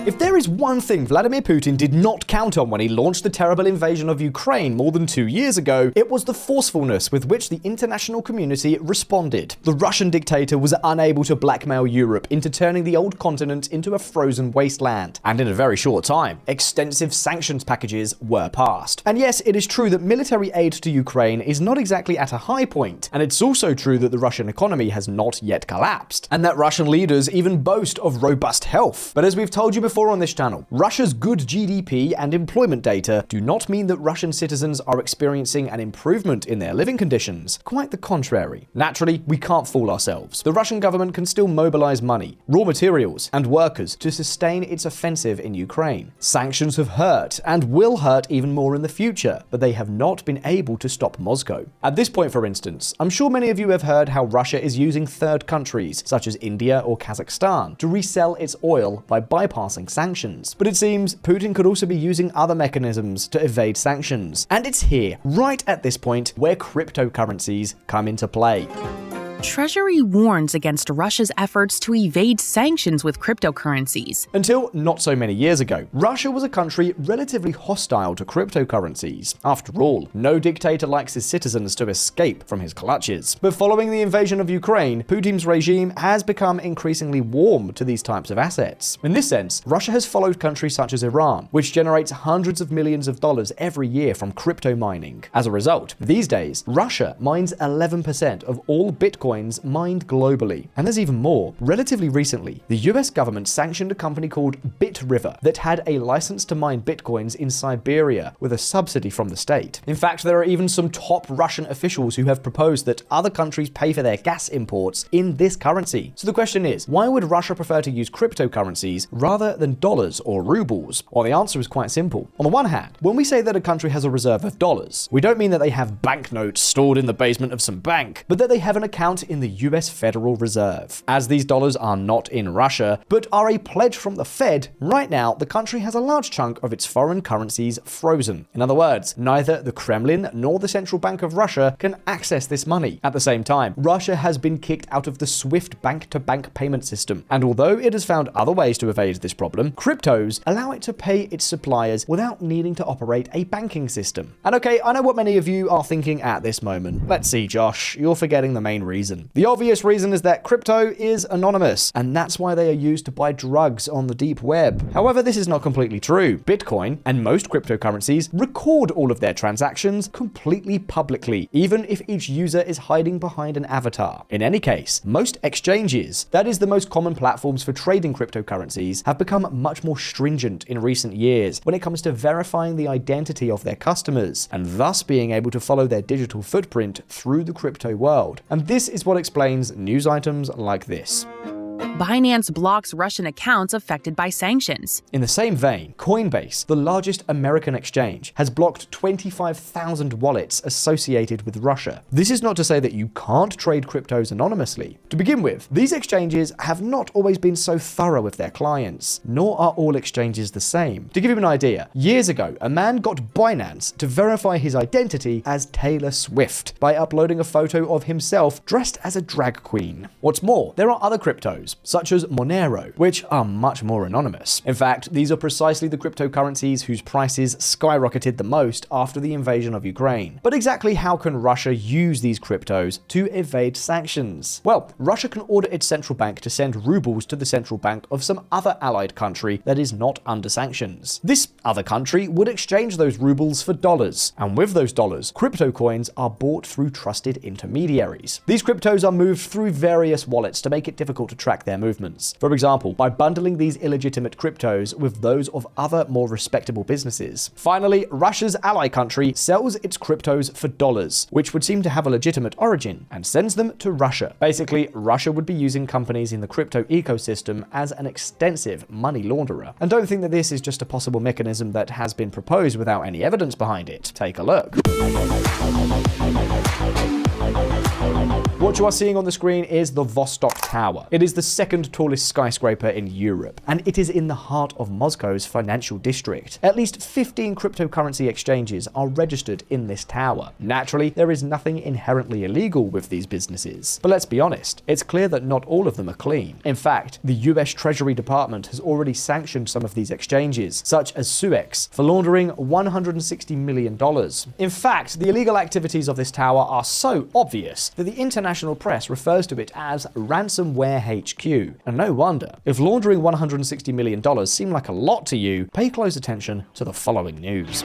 If there is one thing Vladimir Putin did not count on when he launched the terrible invasion of Ukraine more than 2 years ago, it was the forcefulness with which the international community responded. The Russian dictator was unable to blackmail Europe into turning the old continent into a frozen wasteland, and in a very short time, extensive sanctions packages were passed. And yes, it is true that military aid to Ukraine is not exactly at a high point, and it's also true that the Russian economy has not yet collapsed, and that Russian leaders even boast of robust health. But as we've told you before on this channel, Russia's good GDP and employment data do not mean that Russian citizens are experiencing an improvement in their living conditions. Quite the contrary. Naturally, we can't fool ourselves. The Russian government can still mobilize money, raw materials, and workers to sustain its offensive in Ukraine. Sanctions have hurt and will hurt even more in the future, but they have not been able to stop Moscow. At this point, for instance, I'm sure many of you have heard how Russia is using third countries, such as India or Kazakhstan, to resell its oil by bypassing sanctions. But it seems Putin could also be using other mechanisms to evade sanctions. And it's here, right at this point, where cryptocurrencies come into play. Treasury warns against Russia's efforts to evade sanctions with cryptocurrencies. Until not so many years ago, Russia was a country relatively hostile to cryptocurrencies. After all, no dictator likes his citizens to escape from his clutches. But following the invasion of Ukraine, Putin's regime has become increasingly warm to these types of assets. In this sense, Russia has followed countries such as Iran, which generates hundreds of millions of dollars every year from crypto mining. As a result, these days, Russia mines 11% of all Bitcoin mined globally. And there's even more. Relatively recently, the US government sanctioned a company called BitRiver that had a license to mine Bitcoins in Siberia with a subsidy from the state. In fact, there are even some top Russian officials who have proposed that other countries pay for their gas imports in this currency. So the question is, why would Russia prefer to use cryptocurrencies rather than dollars or rubles? Well, the answer is quite simple. On the one hand, when we say that a country has a reserve of dollars, we don't mean that they have banknotes stored in the basement of some bank, but that they have an account in the US Federal Reserve. As these dollars are not in Russia, but are a pledge from the Fed, right now the country has a large chunk of its foreign currencies frozen. In other words, neither the Kremlin nor the Central Bank of Russia can access this money. At the same time, Russia has been kicked out of the SWIFT bank-to-bank payment system, and although it has found other ways to evade this problem, cryptos allow it to pay its suppliers without needing to operate a banking system. And okay, I know what many of you are thinking at this moment. Let's see, Josh, you're forgetting the main reason. The obvious reason is that crypto is anonymous, and that's why they are used to buy drugs on the deep web. However, this is not completely true. Bitcoin and most cryptocurrencies record all of their transactions completely publicly, even if each user is hiding behind an avatar. In any case, most exchanges, that is the most common platforms for trading cryptocurrencies, have become much more stringent in recent years when it comes to verifying the identity of their customers, and thus being able to follow their digital footprint through the crypto world. And this is what explains news items like this. Binance blocks Russian accounts affected by sanctions. In the same vein, Coinbase, the largest American exchange, has blocked 25,000 wallets associated with Russia. This is not to say that you can't trade cryptos anonymously. To begin with, these exchanges have not always been so thorough with their clients, nor are all exchanges the same. To give you an idea, years ago, a man got Binance to verify his identity as Taylor Swift by uploading a photo of himself dressed as a drag queen. What's more, there are other cryptos, such as Monero, which are much more anonymous. In fact, these are precisely the cryptocurrencies whose prices skyrocketed the most after the invasion of Ukraine. But exactly how can Russia use these cryptos to evade sanctions? Well, Russia can order its central bank to send rubles to the central bank of some other allied country that is not under sanctions. This other country would exchange those rubles for dollars, and with those dollars, crypto coins are bought through trusted intermediaries. These cryptos are moved through various wallets to make it difficult to track their movements. For example, by bundling these illegitimate cryptos with those of other more respectable businesses. Finally, Russia's ally country sells its cryptos for dollars, which would seem to have a legitimate origin, and sends them to Russia. Basically, Russia would be using companies in the crypto ecosystem as an extensive money launderer. And don't think that this is just a possible mechanism that has been proposed without any evidence behind it. Take a look. What you are seeing on the screen is the Vostok Tower. It is the second tallest skyscraper in Europe, and it is in the heart of Moscow's financial district. At least 15 cryptocurrency exchanges are registered in this tower. Naturally, there is nothing inherently illegal with these businesses. But let's be honest, it's clear that not all of them are clean. In fact, the US Treasury Department has already sanctioned some of these exchanges, such as Suex, for laundering $160 million. In fact, the illegal activities of this tower are so obvious that the international press refers to it as ransomware HQ. And no wonder. If laundering $160 million seemed like a lot to you, pay close attention to the following news.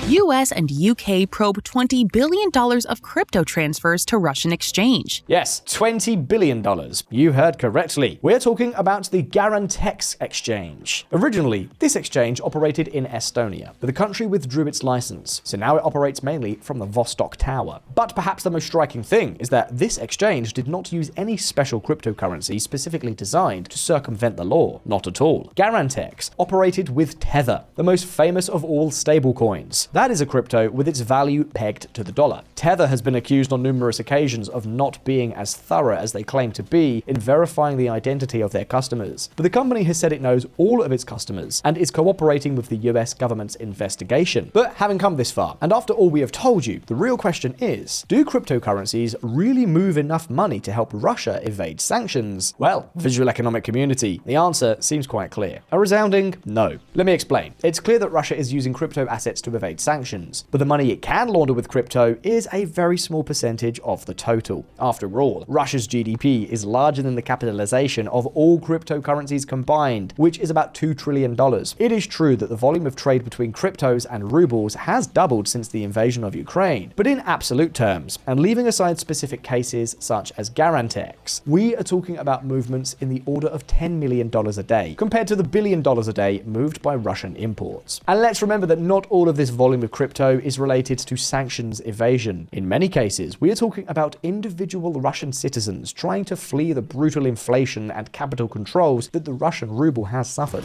US and UK probe $20 billion of crypto transfers to Russian exchange. Yes, $20 billion. You heard correctly. We're talking about the Garantex exchange. Originally, this exchange operated in Estonia, but the country withdrew its license, so now it operates mainly from the Vostok Tower. But perhaps the most striking thing is that this exchange did not use any special cryptocurrency specifically designed to circumvent the law. Not at all. Garantex operated with Tether, the most famous of all stablecoins. That is a crypto with its value pegged to the dollar. Tether has been accused on numerous occasions of not being as thorough as they claim to be in verifying the identity of their customers. But the company has said it knows all of its customers and is cooperating with the US government's investigation. But having come this far, and after all we have told you, the real question is, do cryptocurrencies really move enough money to help Russia evade sanctions? Well, Visualeconomik community, the answer seems quite clear. A resounding no. Let me explain. It's clear that Russia is using crypto assets to evade sanctions, but the money it can launder with crypto is a very small percentage of the total. After all, Russia's GDP is larger than the capitalization of all cryptocurrencies combined, which is about $2 trillion. It is true that the volume of trade between cryptos and rubles has doubled since the invasion of Ukraine, but in absolute terms, and leaving aside specific cases such as Garantex, we are talking about movements in the order of $10 million a day, compared to the $1 billion a day moved by Russian imports. And let's remember that not all of this volume of crypto is related to sanctions evasion. In many cases, we are talking about individual Russian citizens trying to flee the brutal inflation and capital controls that the Russian ruble has suffered.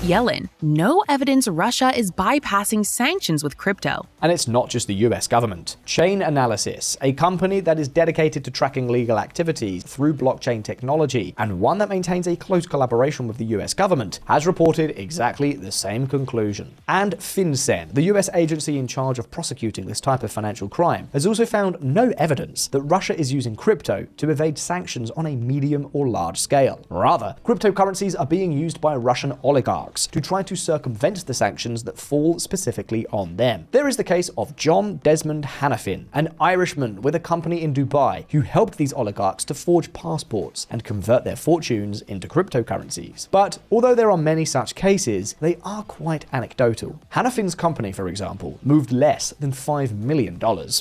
Yellen, no evidence Russia is bypassing sanctions with crypto. And it's not just the US government. Chain Analysis, a company that is dedicated to tracking legal activities through blockchain technology, and one that maintains a close collaboration with the US government, has reported exactly the same conclusion. And FinCEN, the US agency in charge of prosecuting this type of financial crime, has also found no evidence that Russia is using crypto to evade sanctions on a medium or large scale. Rather, cryptocurrencies are being used by Russian oligarchs to try to circumvent the sanctions that fall specifically on them. There is the case of John Desmond Hannafin, an Irishman with a company in Dubai who helped these oligarchs to forge passports and convert their fortunes into cryptocurrencies. But although there are many such cases, they are quite anecdotal. Hannafin's company, for example, moved less than $5 million.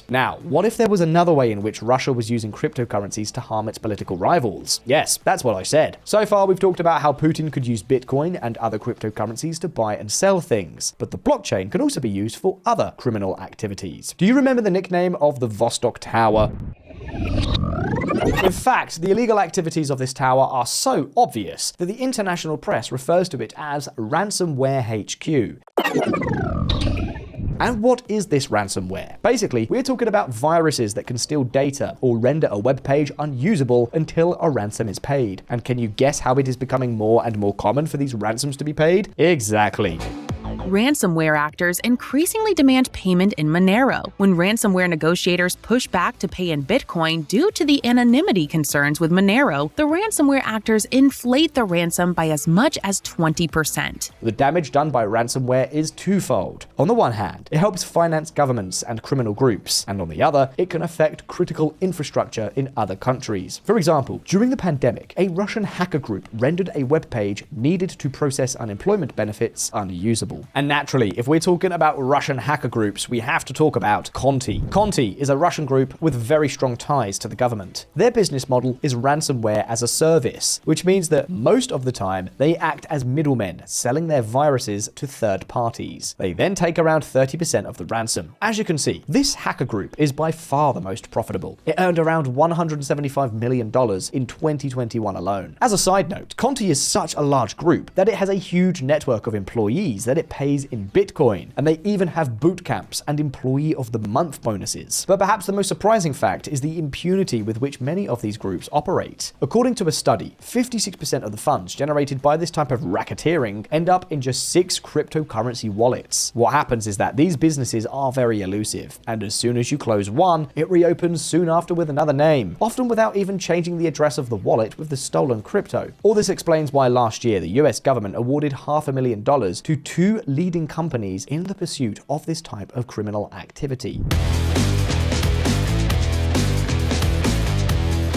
Now, what if there was another way in which Russia was using cryptocurrencies to harm its political rivals? Yes, that's what I said. So far, we've talked about how Putin could use Bitcoin and other cryptocurrencies to buy and sell things, but the blockchain can also be used for other criminal activities. Do you remember the nickname of the Vostok Tower? In fact, the illegal activities of this tower are so obvious that the international press refers to it as ransomware HQ. And what is this ransomware? Basically, we're talking about viruses that can steal data or render a web page unusable until a ransom is paid. And can you guess how it is becoming more and more common for these ransoms to be paid? Exactly. Ransomware actors increasingly demand payment in Monero. When ransomware negotiators push back to pay in Bitcoin due to the anonymity concerns with Monero, the ransomware actors inflate the ransom by as much as 20%. The damage done by ransomware is twofold. On the one hand, it helps finance governments and criminal groups, and on the other, it can affect critical infrastructure in other countries. For example, during the pandemic, a Russian hacker group rendered a web page needed to process unemployment benefits unusable. And naturally, if we're talking about Russian hacker groups, we have to talk about Conti. Conti is a Russian group with very strong ties to the government. Their business model is ransomware as a service, which means that most of the time they act as middlemen, selling their viruses to third parties. They then take around 30% of the ransom. As you can see, this hacker group is by far the most profitable. It earned around $175 million in 2021 alone. As a side note, Conti is such a large group that it has a huge network of employees that it pays pays in Bitcoin, and they even have boot camps and Employee of the Month bonuses. But perhaps the most surprising fact is the impunity with which many of these groups operate. According to a study, 56% of the funds generated by this type of racketeering end up in just 6 cryptocurrency wallets. What happens is that these businesses are very elusive, and as soon as you close one, it reopens soon after with another name, often without even changing the address of the wallet with the stolen crypto. All this explains why last year the US government awarded $500,000 to 2 leading companies in the pursuit of this type of criminal activity.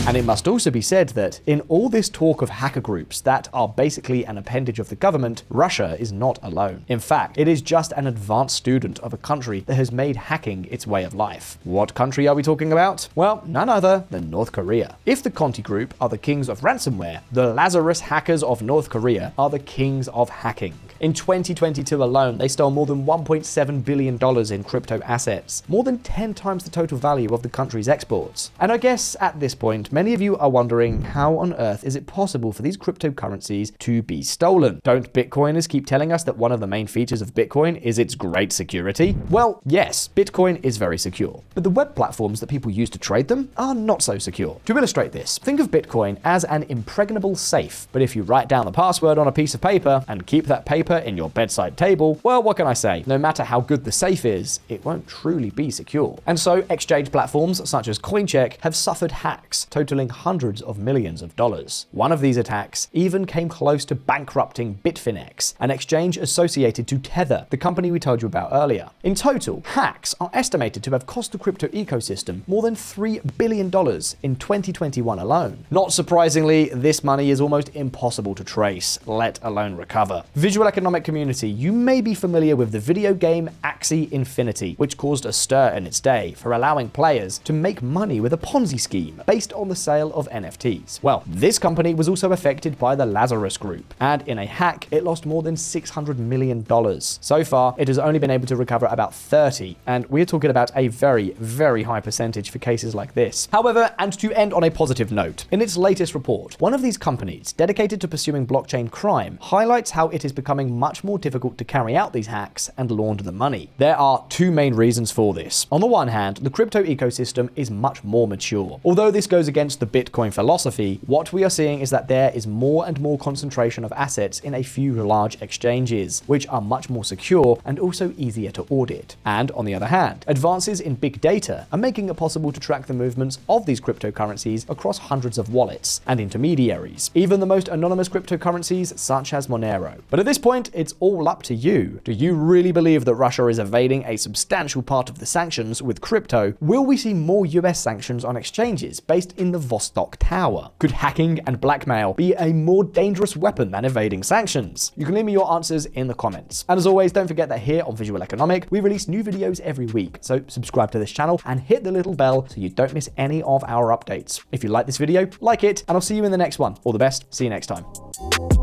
And it must also be said that in all this talk of hacker groups that are basically an appendage of the government, Russia is not alone. In fact, it is just an advanced student of a country that has made hacking its way of life. What country are we talking about? Well, none other than North Korea. If the Conti Group are the kings of ransomware, the Lazarus hackers of North Korea are the kings of hacking. In 2022 alone, they stole more than $1.7 billion in crypto assets, more than 10 times the total value of the country's exports. And I guess at this point, many of you are wondering, how on earth is it possible for these cryptocurrencies to be stolen? Don't Bitcoiners keep telling us that one of the main features of Bitcoin is its great security? Well, yes, Bitcoin is very secure, but the web platforms that people use to trade them are not so secure. To illustrate this, think of Bitcoin as an impregnable safe, but if you write down the password on a piece of paper and keep that paper in your bedside table, well, what can I say? No matter how good the safe is, it won't truly be secure. And so exchange platforms such as Coincheck have suffered hacks totaling hundreds of millions of dollars. One of these attacks even came close to bankrupting Bitfinex, an exchange associated to Tether, the company we told you about earlier. In total, hacks are estimated to have cost the crypto ecosystem more than $3 billion in 2021 alone. Not surprisingly, this money is almost impossible to trace, let alone recover. Visualeconomik community, you may be familiar with the video game Axie Infinity, which caused a stir in its day for allowing players to make money with a Ponzi scheme based on the sale of NFTs. Well, this company was also affected by the Lazarus Group, and in a hack, it lost more than $600 million. So far, it has only been able to recover about 30, and we're talking about a very, very high percentage for cases like this. However, and to end on a positive note, in its latest report, one of these companies dedicated to pursuing blockchain crime highlights how it is becoming much more difficult to carry out these hacks and launder the money. There are 2 main reasons for this. On the one hand, the crypto ecosystem is much more mature. Although this goes against the Bitcoin philosophy, what we are seeing is that there is more and more concentration of assets in a few large exchanges, which are much more secure and also easier to audit. And on the other hand, advances in big data are making it possible to track the movements of these cryptocurrencies across hundreds of wallets and intermediaries, even the most anonymous cryptocurrencies such as Monero. But at this point, it's all up to you. Do you really believe that Russia is evading a substantial part of the sanctions with crypto? Will we see more US sanctions on exchanges based in the Vostok Tower? Could hacking and blackmail be a more dangerous weapon than evading sanctions? You can leave me your answers in the comments. And as always, don't forget that here on Visualeconomik, we release new videos every week. So subscribe to this channel and hit the little bell so you don't miss any of our updates. If you like this video, like it, and I'll see you in the next one. All the best. See you next time.